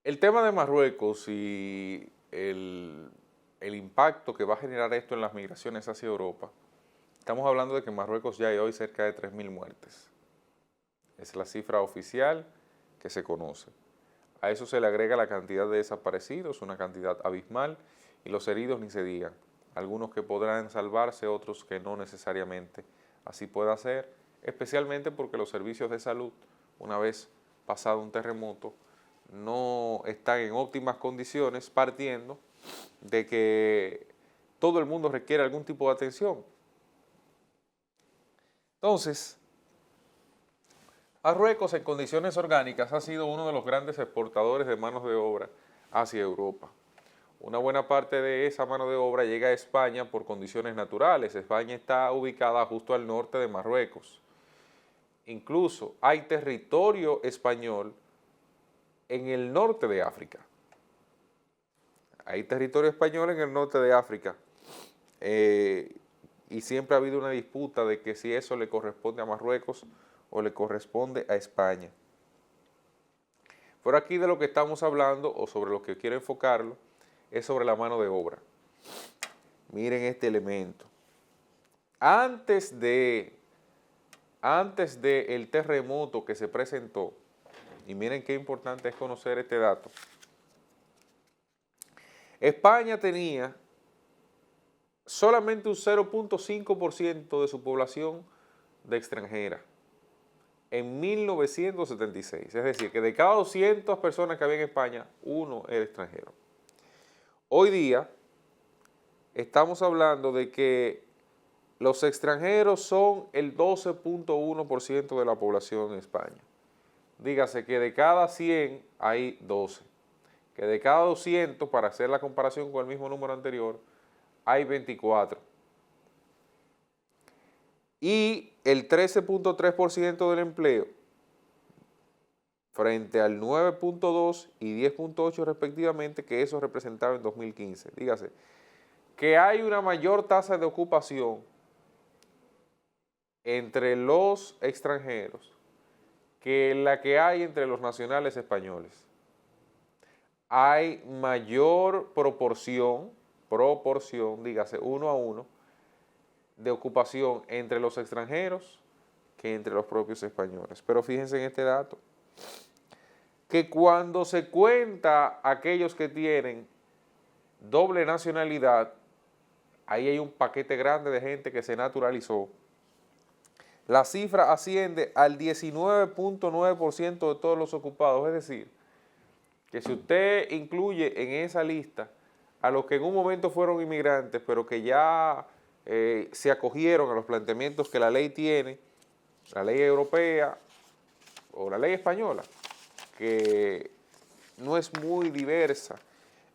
El tema de Marruecos y el impacto que va a generar esto en las migraciones hacia Europa, estamos hablando de que en Marruecos ya hay hoy cerca de 3.000 muertes. Es la cifra oficial que se conoce. A eso se le agrega la cantidad de desaparecidos, una cantidad abismal, y los heridos ni se digan. Algunos que podrán salvarse, otros que no necesariamente así pueda ser, especialmente porque los servicios de salud, una vez pasado un terremoto, no están en óptimas condiciones, partiendo de que todo el mundo requiere algún tipo de atención. Entonces, Marruecos en condiciones orgánicas ha sido uno de los grandes exportadores de manos de obra hacia Europa. Una buena parte de esa mano de obra llega a España por condiciones naturales. España está ubicada justo al norte de Marruecos. Incluso hay territorio español en el norte de África. Hay territorio español en el norte de África. Y siempre ha habido una disputa de que si eso le corresponde a Marruecos o le corresponde a España. Por aquí de lo que estamos hablando, o sobre lo que quiero enfocarlo, es sobre la mano de obra. Miren este elemento. Antes de el terremoto que se presentó, y miren qué importante es conocer este dato, España tenía solamente un 0.5% de su población de extranjera en 1976. Es decir, que de cada 200 personas que había en España, uno era extranjero. Hoy día estamos hablando de que los extranjeros son el 12.1% de la población en España. Dígase que de cada 100 hay 12. Que de cada 200, para hacer la comparación con el mismo número anterior, hay 24. Y el 13.3% del empleo, frente al 9.2 y 10.8 respectivamente, que eso representaba en 2015. Dígase que hay una mayor tasa de ocupación entre los extranjeros que la que hay entre los nacionales españoles. Hay mayor proporción, dígase 1 a 1, de ocupación entre los extranjeros que entre los propios españoles. Pero fíjense en este dato, que cuando se cuenta aquellos que tienen doble nacionalidad, ahí hay un paquete grande de gente que se naturalizó. La cifra asciende al 19.9% de todos los ocupados, es decir, que si usted incluye en esa lista a los que en un momento fueron inmigrantes, pero que ya se acogieron a los planteamientos que la ley tiene, la ley europea o la ley española, que no es muy diversa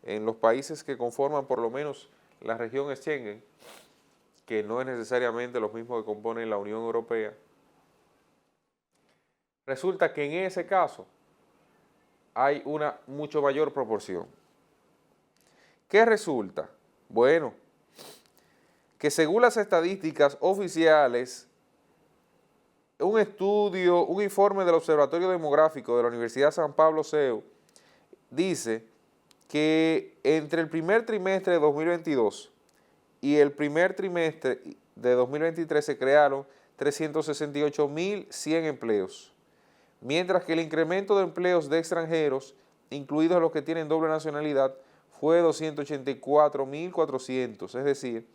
en los países que conforman por lo menos la región Schengen, que no es necesariamente lo mismo que componen la Unión Europea, resulta que en ese caso hay una mucho mayor proporción. ¿Qué resulta? Bueno, que según las estadísticas oficiales, un estudio, un informe del Observatorio Demográfico de la Universidad San Pablo CEU dice que entre el primer trimestre de 2022 y el primer trimestre de 2023 se crearon 368.100 empleos, mientras que el incremento de empleos de extranjeros, incluidos los que tienen doble nacionalidad, fue 284.400, es decir,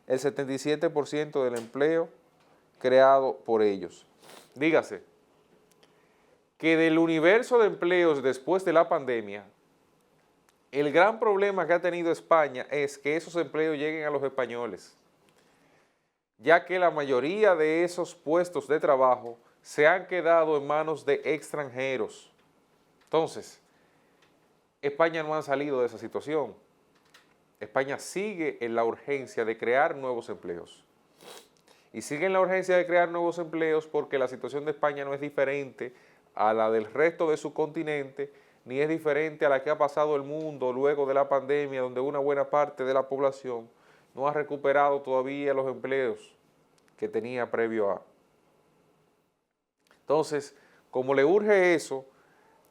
el 77% del empleo creado por ellos. Dígase que del universo de empleos después de la pandemia, el gran problema que ha tenido España es que esos empleos lleguen a los españoles, ya que la mayoría de esos puestos de trabajo se han quedado en manos de extranjeros. Entonces, España no ha salido de esa situación. España sigue en la urgencia de crear nuevos empleos. Y sigue en la urgencia de crear nuevos empleos porque la situación de España no es diferente a la del resto de su continente, ni es diferente a la que ha pasado el mundo luego de la pandemia, donde una buena parte de la población no ha recuperado todavía los empleos que tenía previo a. Entonces, como le urge eso,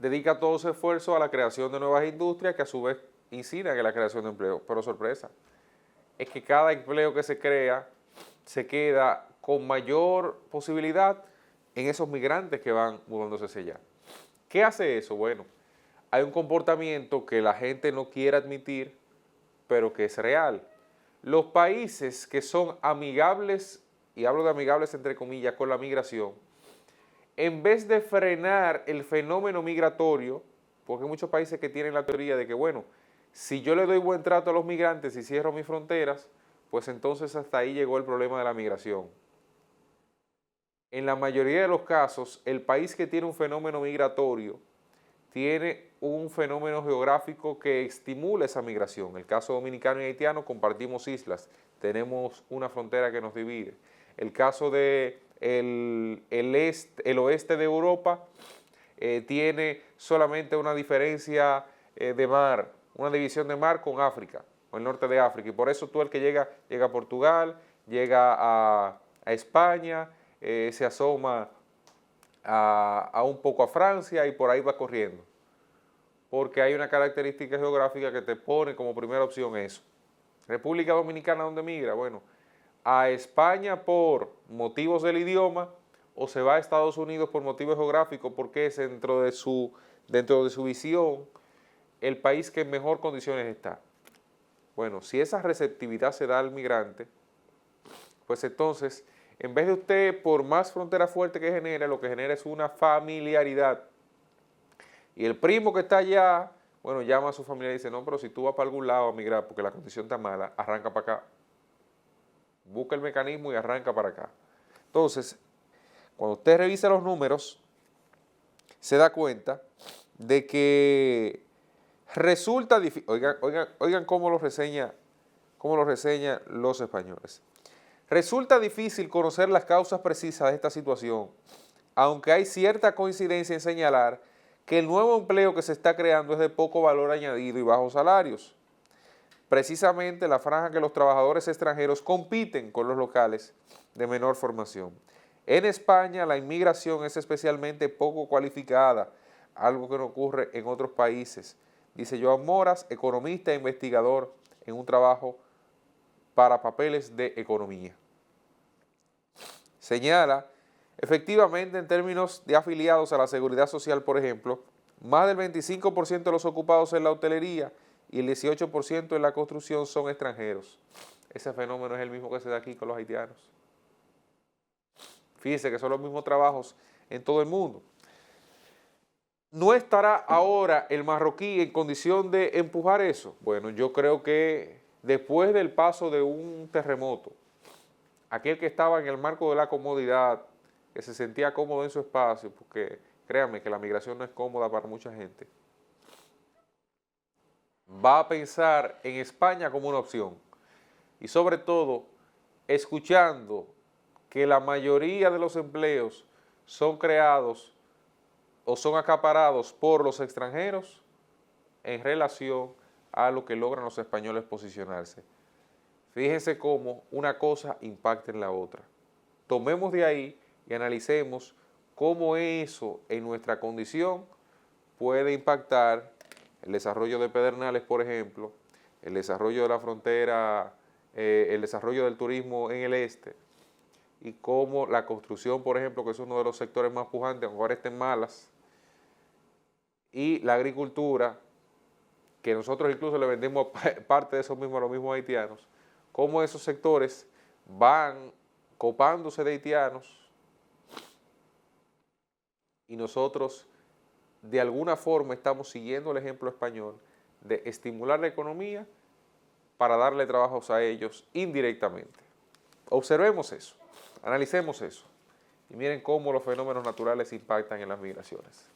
dedica todo su esfuerzo a la creación de nuevas industrias que a su vez incidan en la creación de empleo. Pero sorpresa, es que cada empleo que se crea se queda con mayor posibilidad en esos migrantes que van mudándose hacia allá. ¿Qué hace eso? Bueno, hay un comportamiento que la gente no quiere admitir, pero que es real. Los países que son amigables, y hablo de amigables entre comillas, con la migración, en vez de frenar el fenómeno migratorio, porque hay muchos países que tienen la teoría de que, bueno, si yo le doy buen trato a los migrantes y cierro mis fronteras, pues entonces hasta ahí llegó el problema de la migración. En la mayoría de los casos, el país que tiene un fenómeno migratorio tiene un fenómeno geográfico que estimula esa migración. El caso dominicano y haitiano, compartimos islas, tenemos una frontera que nos divide. El caso de el oeste de Europa tiene solamente una diferencia de mar, una división de mar con África, o el norte de África, y por eso tú el que llega a Portugal, llega a España, se asoma a un poco a Francia y por ahí va corriendo, porque hay una característica geográfica que te pone como primera opción eso. República Dominicana, ¿dónde migra? Bueno, a España por motivos del idioma, o se va a Estados Unidos por motivos geográficos, porque es dentro de su visión el país que en mejor condiciones está. Bueno, si esa receptividad se da al migrante, pues entonces, en vez de usted, por más frontera fuerte que genere, lo que genera es una familiaridad. Y el primo que está allá, bueno, llama a su familia y dice, no, pero si tú vas para algún lado a migrar porque la condición está mala, arranca para acá. Busca el mecanismo y arranca para acá. Entonces, cuando usted revisa los números, se da cuenta de que resulta difícil. Oigan cómo lo reseñan los españoles. Resulta difícil conocer las causas precisas de esta situación, aunque hay cierta coincidencia en señalar que el nuevo empleo que se está creando es de poco valor añadido y bajos salarios. Precisamente la franja que los trabajadores extranjeros compiten con los locales de menor formación. En España la inmigración es especialmente poco cualificada, algo que no ocurre en otros países, dice Joan Moras, economista e investigador en un trabajo para papeles de economía. Señala, efectivamente en términos de afiliados a la Seguridad Social, por ejemplo, más del 25% de los ocupados en la hotelería y el 18% en la construcción son extranjeros. Ese fenómeno es el mismo que se da aquí con los haitianos. Fíjense que son los mismos trabajos en todo el mundo. ¿No estará ahora el marroquí en condición de empujar eso? Bueno, yo creo que después del paso de un terremoto, aquel que estaba en el marco de la comodidad, que se sentía cómodo en su espacio, porque créanme que la migración no es cómoda para mucha gente, va a pensar en España como una opción. Y sobre todo, escuchando que la mayoría de los empleos son creados o son acaparados por los extranjeros en relación a lo que logran los españoles posicionarse. Fíjense cómo una cosa impacta en la otra. Tomemos de ahí y analicemos cómo eso en nuestra condición puede impactar el desarrollo de Pedernales, por ejemplo, el desarrollo de la frontera, el desarrollo del turismo en el este, y cómo la construcción, por ejemplo, que es uno de los sectores más pujantes, aunque ahora estén malas, y la agricultura, que nosotros incluso le vendemos parte de eso mismo a los mismos haitianos, cómo esos sectores van copándose de haitianos y nosotros de alguna forma estamos siguiendo el ejemplo español de estimular la economía para darle trabajos a ellos indirectamente. Observemos eso, analicemos eso y miren cómo los fenómenos naturales impactan en las migraciones.